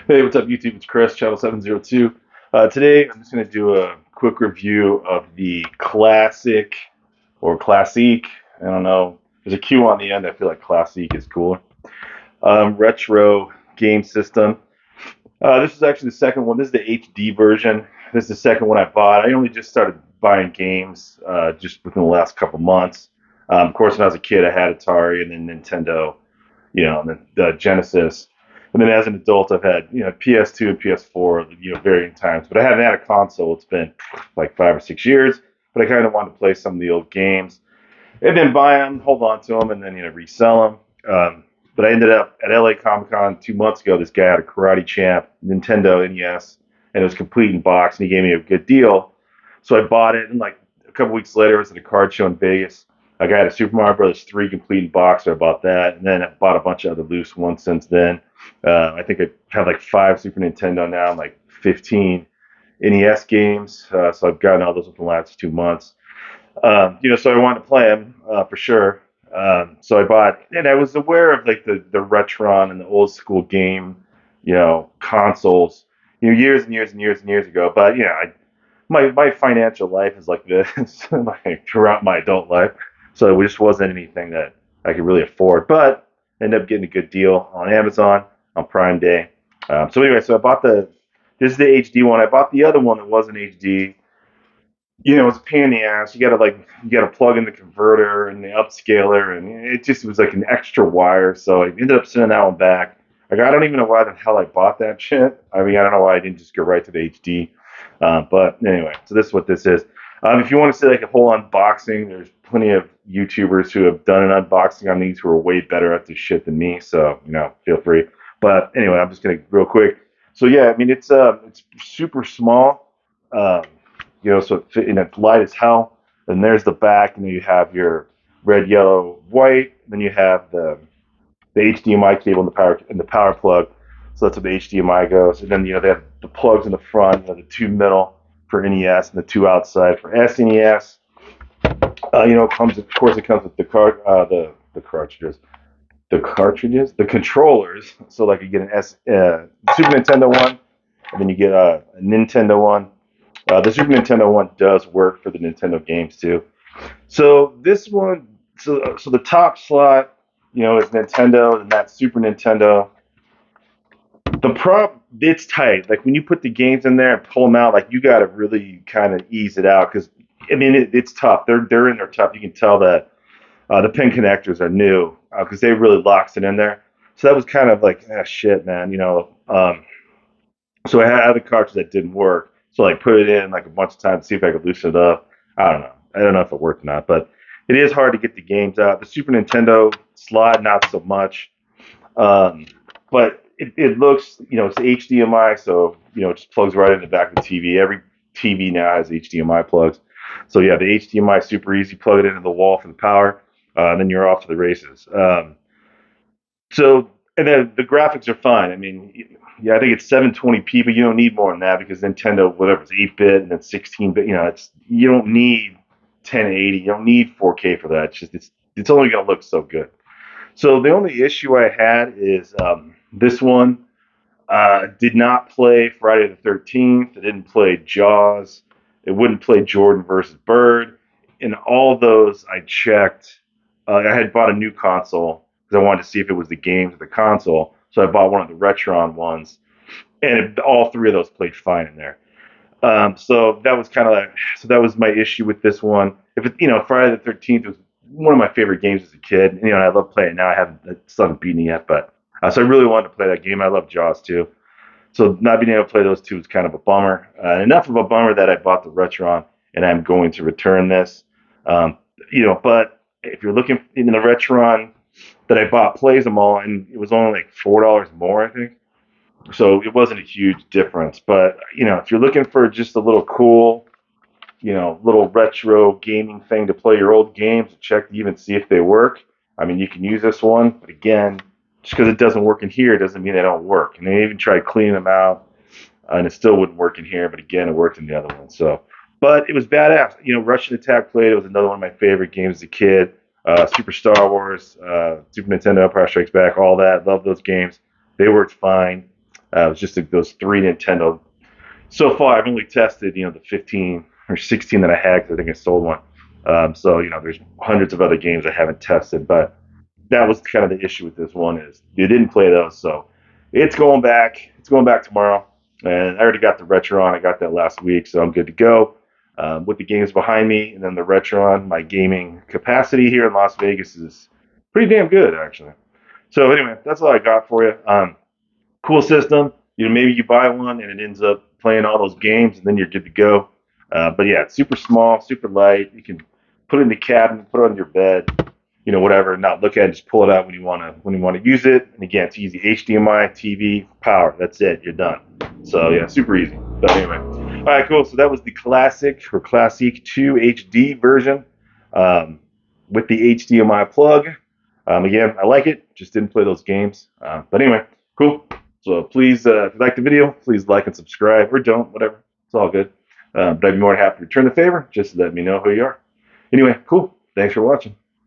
Hey, what's up, YouTube? It's Chris, Channel 702. Today, I'm just going to do a quick review of the Classic or Classique. I don't know. There's a Q on the end. I feel like Classique is cooler. Retro game system. This is actually the second one. This is the HD version. This is the second one I bought. I only just started buying games just within the last couple months. Of course, when I was a kid, I had Atari and then Nintendo, and then the Genesis. And then as an adult, I've had PS2 and PS4, varying times. But I haven't had a console. It's been like 5 or 6 years. But I kind of wanted to play some of the old games and then buy them, hold on to them, and then resell them. But I ended up at LA Comic Con 2 months ago. This guy had a Karate Champ Nintendo NES, and it was complete in box, and he gave me a good deal. So I bought it, and like a couple weeks later, I was at a card show in Vegas. I got a Super Mario Brothers 3 complete in box, so I bought that, and then I bought a bunch of other loose ones since then. I think I have like 5 Super Nintendo now, and like 15 NES games. So I've gotten all those within the last 2 months. So I wanted to play them for sure. So I bought, and I was aware of like the Retron and the old school game, consoles, years and years and years and years ago. But my financial life is like this throughout my adult life, so it just wasn't anything that I could really afford. But I ended up getting a good deal on Amazon on Prime Day. So anyway, so I bought the this is the HD one. I bought the other one that wasn't HD. It's a pain in the ass. You gotta plug in the converter and the upscaler, and it just was like an extra wire. So I ended up sending that one back. Like I don't even know why the hell I bought that shit. I mean, I don't know why I didn't just go right to the HD. But anyway, so this is what this is. If you want to see like a whole unboxing, there's plenty of YouTubers who have done an unboxing on these who are way better at this shit than me. So feel free. But anyway, I'm just gonna real quick. So yeah, I mean it's super small. Um, so it fit, and it's light as hell. And there's the back, and then you have your red, yellow, white. Then you have the HDMI cable and the power plug. So that's where the HDMI goes. And then they have the plugs in the front, the two middle for NES and the two outside for SNES. It comes with the controllers. So like you get an Super Nintendo one, and then you get a Nintendo one. The Super Nintendo one does work for the Nintendo games too. So this one, so the top slot, is Nintendo, and that's Super Nintendo. It's tight. Like when you put the games in there and pull them out, like you got to really kind of ease it out because I mean it's tough. They're in there tough. You can tell that the pin connectors are new because they really locks it in there. So that was kind of like shit, man. So I had other cartridges that didn't work. So like put it in like a bunch of times to see if I could loosen it up. I don't know. I don't know if it worked or not, but it is hard to get the games out. The Super Nintendo slide, not so much. Um, but it looks, it's HDMI, so it just plugs right in the back of the TV. Every TV now has HDMI plugs. So yeah, the HDMI super easy. Plug it into the wall for the power, and then you're off to the races. And then the graphics are fine. I mean, yeah, I think it's 720p, but you don't need more than that because Nintendo, whatever, it's 8-bit and then 16-bit. You don't need 1080. You don't need 4K for that. It's only going to look so good. So the only issue I had is this one did not play Friday the 13th. It didn't play Jaws. It wouldn't play Jordan versus Bird. In all those, I checked. I had bought a new console because I wanted to see if it was the games or the console. So I bought one of the Retron ones, and all three of those played fine in there. So that was kind of like, so that was my issue with this one. If it, Friday the 13th was one of my favorite games as a kid. And I love playing it now. I still haven't beaten it yet, but so I really wanted to play that game. I love Jaws too. So not being able to play those two is kind of a bummer. Enough of a bummer that I bought the Retron and I'm going to return this. But if you're looking in the Retron that I bought plays them all, and it was only like $4 more, I think. So it wasn't a huge difference. But if you're looking for just a little cool, little retro gaming thing to play your old games, check to even see if they work. I mean, you can use this one, but again, just because it doesn't work in here doesn't mean they don't work. And they even tried cleaning them out, and it still wouldn't work in here. But again, it worked in the other one. So, but it was badass. Russian Attack Play. It was another one of my favorite games as a kid. Super Star Wars, Super Nintendo, Empire Strikes Back, all that. Love those games. They worked fine. It was just like those three Nintendo. So far, I've only tested, the 15 or 16 that I had, 'cause I think I sold one. So, there's hundreds of other games I haven't tested, but that was kind of the issue with this one is you didn't play those. So it's going back. It's going back tomorrow. And I already got the Retron. I got that last week, so I'm good to go. With the games behind me and then the Retron, my gaming capacity here in Las Vegas is pretty damn good, actually. So anyway, that's all I got for you. Cool system. Maybe you buy one and it ends up playing all those games, and then you're good to go. But yeah, it's super small, super light. You can put it in the cabinet, put it on your bed, whatever. Not look at it, just pull it out when you want to use it. And again, it's easy. HDMI, TV, power. That's it. You're done. So yeah, super easy. But anyway, all right, cool. So that was the Classiq II HD version with the HDMI plug. Again, I like it. Just didn't play those games. But anyway, cool. So please, if you like the video, please like and subscribe, or don't, whatever. It's all good. But I'd be more than happy to return the favor. Just let me know who you are. Anyway, cool. Thanks for watching.